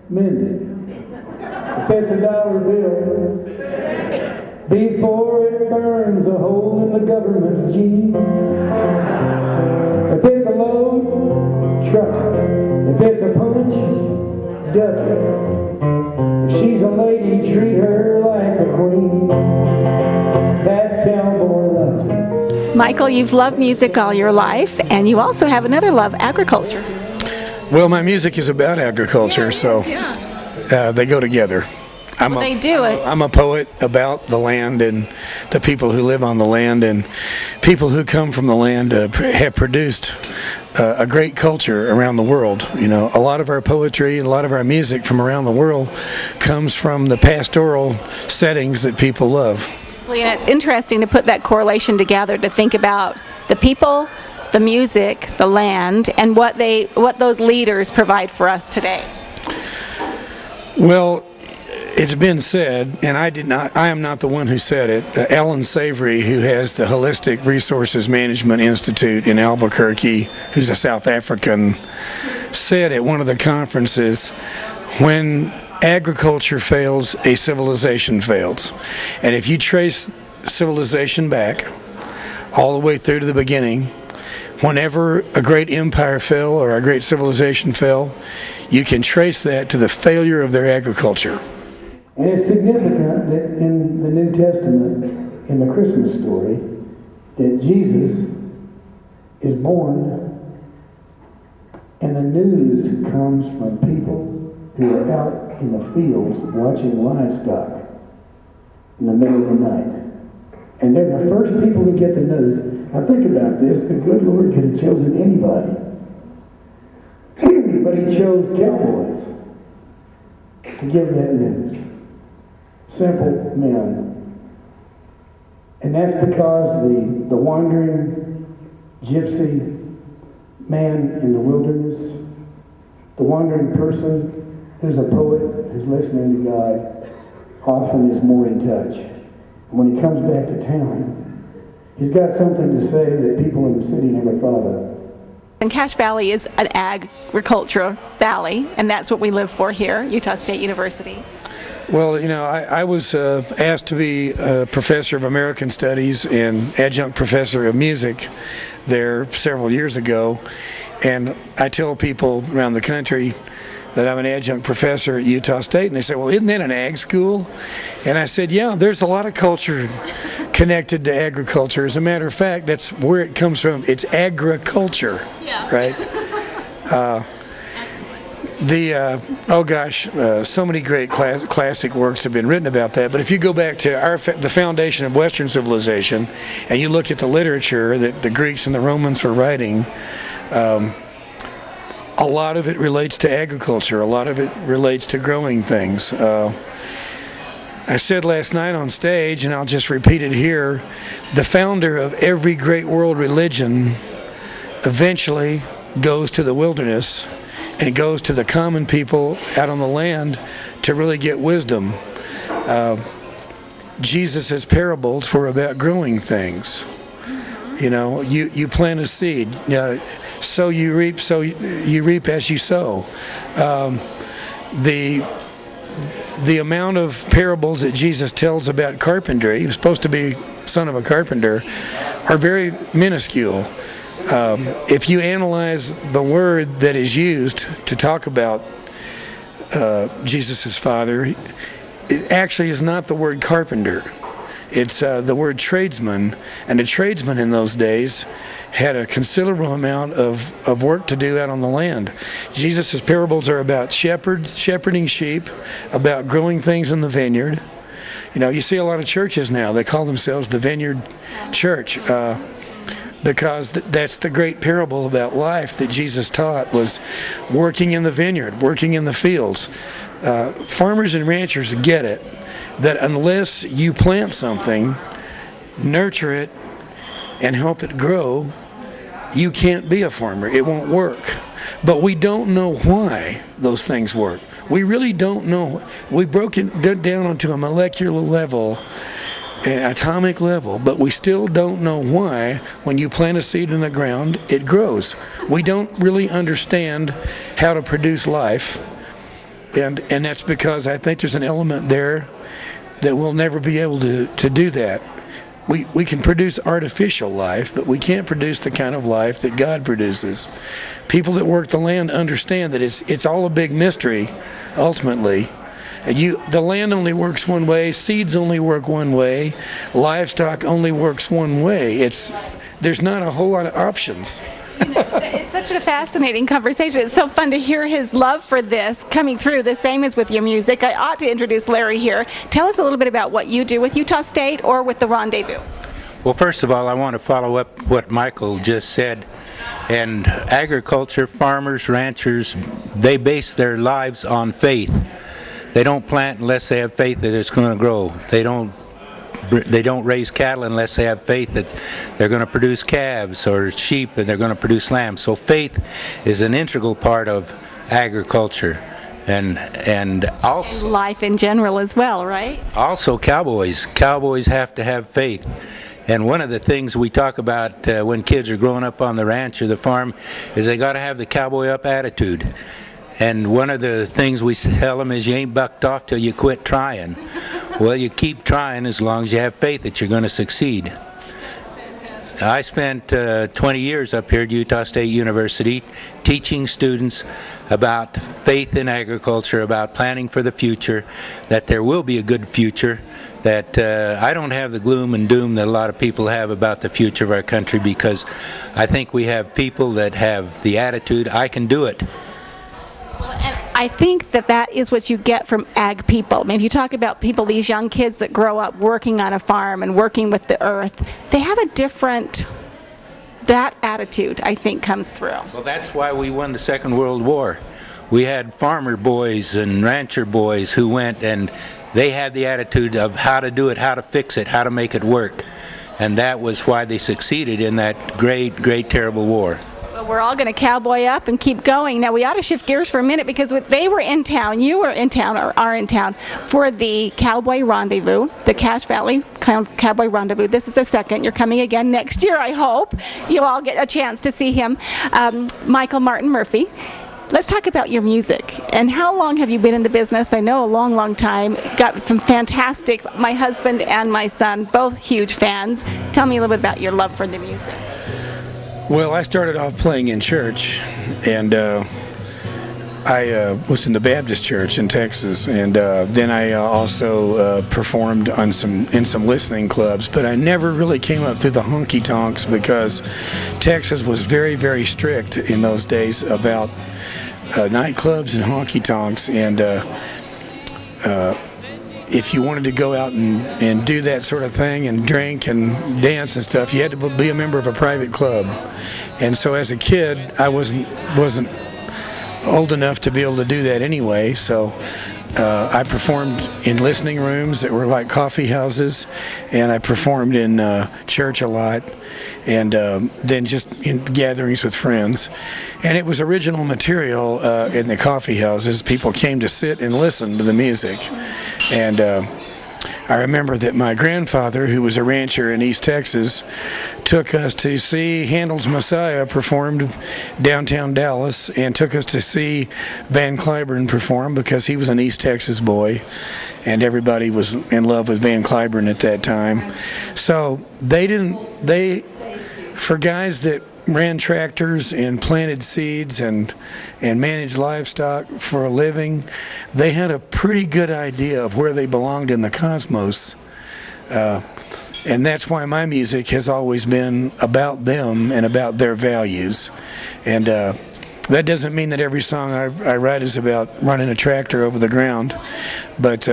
mended. If it's a dollar bill, before it burns a hole in the government's jeans. If it's a load, truck it. If it's a punch, duck it. If she's a lady, treat her like a queen. That's cowboy love. Michael, you've loved music all your life, and you also have another love, agriculture. Well, my music is about agriculture, so they go together. They do it. I'm a poet about the land and the people who live on the land, and people who come from the land have produced a great culture around the world. You know, a lot of our poetry and a lot of our music from around the world comes from the pastoral settings that people love. Well, yeah, it's interesting to put that correlation together, to think about the people, the music, the land, and what those leaders provide for us today. Well, it's been said, and I am not the one who said it. Alan Savory, who has the Holistic Resources Management Institute in Albuquerque, who's a South African, said at one of the conferences, when agriculture fails, a civilization fails. And if you trace civilization back all the way through to the beginning, whenever a great empire fell or a great civilization fell, you can trace that to the failure of their agriculture. And it's significant that in the New Testament, in the Christmas story, that Jesus is born, and the news comes from people who are out in the fields watching livestock in the middle of the night. And they're the first people to get the news. Now think about this, the good Lord could have chosen anybody. But he chose cowboys to give that news. Simple men. And that's because the wandering gypsy man in the wilderness, the wandering person who's a poet, who's listening to God, often is more in touch. And when he comes back to town, he's got something to say that people in the city never thought of. And Cache Valley is an agricultural valley, and that's what we live for here, Utah State University. Well, you know, I was asked to be a professor of American Studies and adjunct professor of music there several years ago, and I tell people around the country that I'm an adjunct professor at Utah State, and they say, well, isn't that an ag school? And I said, yeah, there's a lot of culture connected to agriculture. As a matter of fact, that's where it comes from. It's agriculture, right? So many great classic works have been written about that. But if you go back to the foundation of Western civilization, and you look at the literature that the Greeks and the Romans were writing, a lot of it relates to agriculture. A lot of it relates to growing things. I said last night on stage, and I'll just repeat it here, the founder of every great world religion eventually goes to the wilderness and goes to the common people out on the land to really get wisdom. Jesus' parables were about growing things. You know, you plant a seed, sow you reap as you sow. The amount of parables that Jesus tells about carpentry, he was supposed to be son of a carpenter, are very minuscule. If you analyze the word that is used to talk about Jesus' father, it actually is not the word carpenter. It's the word tradesman, and a tradesman in those days had a considerable amount of work to do out on the land. Jesus' parables are about shepherds, shepherding sheep, about growing things in the vineyard. You know, you see a lot of churches now, they call themselves the Vineyard Church, because that's the great parable about life that Jesus taught, was working in the vineyard, working in the fields. Farmers and ranchers get it, that unless you plant something, nurture it, and help it grow, you can't be a farmer. It won't work. But we don't know why those things work. We really don't know. We broke it down onto a molecular level, an atomic level, but we still don't know why when you plant a seed in the ground, it grows. We don't really understand how to produce life. And that's because I think there's an element there that we'll never be able to do that. We can produce artificial life, but we can't produce the kind of life that God produces. People that work the land understand that it's all a big mystery, ultimately. The land only works one way, seeds only work one way, livestock only works one way. There's not a whole lot of options. It's such a fascinating conversation. It's so fun to hear his love for this coming through, the same as with your music. I ought to introduce Larry here. Tell us a little bit about what you do with Utah State or with the Rendezvous. Well, first of all, I want to follow up what Michael just said. And agriculture, farmers, ranchers, they base their lives on faith. They don't plant unless they have faith that it's going to grow. They don't raise cattle unless they have faith that they're going to produce calves or sheep and they're going to produce lambs. So faith is an integral part of agriculture, and also and life in general as well, right? Also cowboys have to have faith. And one of the things we talk about when kids are growing up on the ranch or the farm is they got to have the cowboy up attitude. And one of the things we tell them is you ain't bucked off till you quit trying. Well, you keep trying as long as you have faith that you're going to succeed. I spent 20 years up here at Utah State University teaching students about faith in agriculture, about planning for the future, that there will be a good future, that I don't have the gloom and doom that a lot of people have about the future of our country, because I think we have people that have the attitude, I can do it. And I think that is what you get from ag people. I mean, if you talk about people, these young kids that grow up working on a farm and working with the earth, they have a different, that attitude, I think, comes through. Well, that's why we won the Second World War. We had farmer boys and rancher boys who went and they had the attitude of how to do it, how to fix it, how to make it work. And that was why they succeeded in that great, great, terrible war. We're all going to cowboy up and keep going. Now, we ought to shift gears for a minute, because they were in town, you were in town, or are in town, for the Cowboy Rendezvous, the Cache Valley Cowboy Rendezvous. This is the second. You're coming again next year, I hope. You'll all get a chance to see him. Michael Martin Murphy. Let's talk about your music. And how long have you been in the business? I know a long, long time. Got some fantastic, my husband and my son, both huge fans. Tell me a little bit about your love for the music. Well, I started off playing in church, and I was in the Baptist church in Texas, and then I also performed in some listening clubs, but I never really came up through the honky tonks, because Texas was very, very strict in those days about nightclubs and honky tonks, and if you wanted to go out and do that sort of thing and drink and dance and stuff, you had to be a member of a private club. And so as a kid, I wasn't old enough to be able to do that anyway, so I performed in listening rooms that were like coffee houses, and I performed in church a lot, and then just in gatherings with friends. And it was original material in the coffee houses. People came to sit and listen to the music. And I remember that my grandfather, who was a rancher in East Texas, took us to see Handel's Messiah performed downtown Dallas, and took us to see Van Cliburn perform, because he was an East Texas boy, and everybody was in love with Van Cliburn at that time. So for guys that ran tractors and planted seeds and managed livestock for a living, they had a pretty good idea of where they belonged in the cosmos. And that's why my music has always been about them and about their values. And that doesn't mean that every song I write is about running a tractor over the ground, but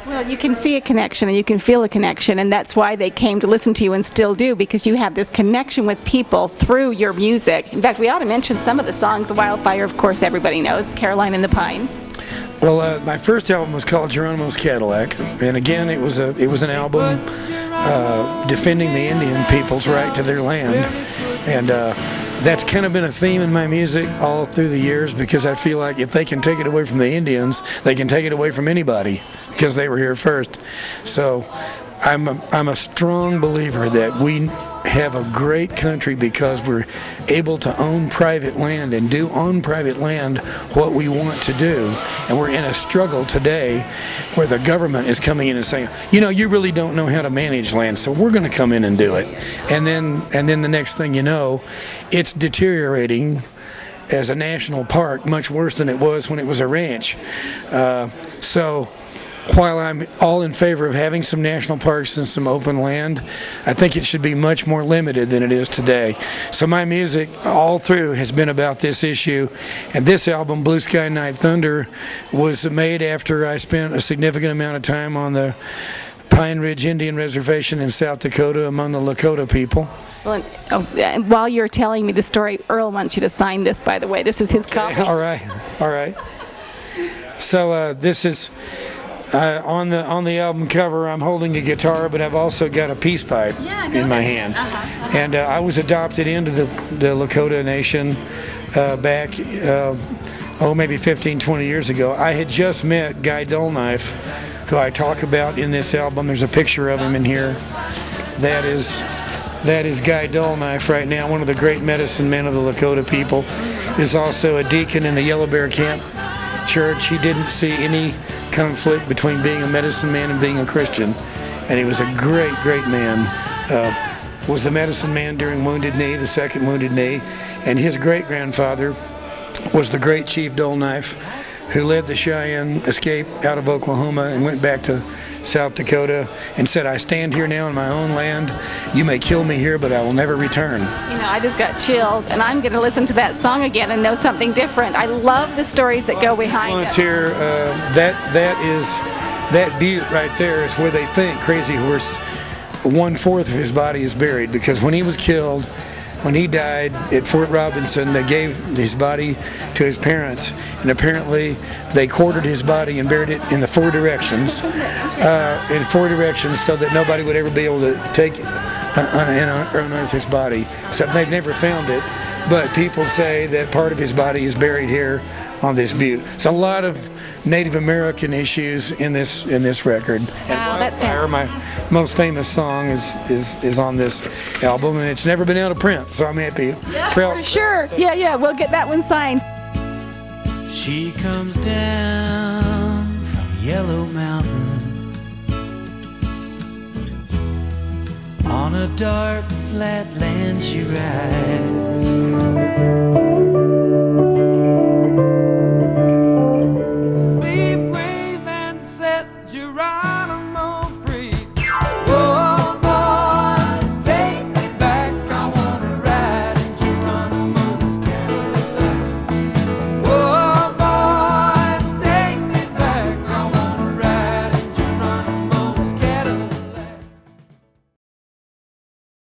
well, you can see a connection and you can feel a connection, and that's why they came to listen to you and still do, because you have this connection with people through your music. In fact, we ought to mention some of the songs. Wildfire, of course, everybody knows. Caroline in the Pines. Well, my first album was called Geronimo's Cadillac, and again, it was an album defending the Indian people's right to their land, and that's kind of been a theme in my music all through the years, because I feel like if they can take it away from the Indians, they can take it away from anybody, because they were here first. So I'm a strong believer that have a great country because we're able to own private land and do on private land what we want to do. And we're in a struggle today where the government is coming in and saying, you really don't know how to manage land, so we're going to come in and do it. And then the next thing you know, it's deteriorating as a national park much worse than it was when it was a ranch. So while I'm all in favor of having some national parks and some open land, I think it should be much more limited than it is today. So my music all through has been about this issue, and this album, Blue Sky Night Thunder, was made after I spent a significant amount of time on the Pine Ridge Indian Reservation in South Dakota among the Lakota people. Well, and while you're telling me the story, Earl wants you to sign this, by the way. This is his copy. All right. So this is on the album cover. I'm holding a guitar, but I've also got a peace pipe in my hand. And I was adopted into the Lakota Nation back, maybe 15, 20 years ago. I had just met Guy Dullknife, who I talk about in this album. There's a picture of him in here. That is Guy Dullknife right now, one of the great medicine men of the Lakota people. Is also a deacon in the Yellow Bear Camp Church. He didn't see any conflict between being a medicine man and being a Christian, and he was a great, great man. Was the medicine man during Wounded Knee, the second Wounded Knee, and his great-grandfather was the great Chief Dullknife, who led the Cheyenne escape out of Oklahoma and went back to South Dakota and said, "I stand here now in my own land. You may kill me here, but I will never return." I just got chills, and I'm going to listen to that song again and know something different. I love the stories that go behind it. Here, that butte right there is where they think Crazy Horse, 1/4 of his body is buried, because when he was killed, when he died at Fort Robinson, they gave his body to his parents, and apparently they quartered his body and buried it in the 4 directions, so that nobody would ever be able to take and unearth his body. So they've never found it, but people say that part of his body is buried here on this butte. So a lot of Native American issues in this record. Wow, that's Wildfire, my most famous song, is on this album, and it's never been out of print, so I'm happy. Yeah, for sure. Yeah, we'll get that one signed. She comes down from Yellow Mountain on a dark flat land she rides.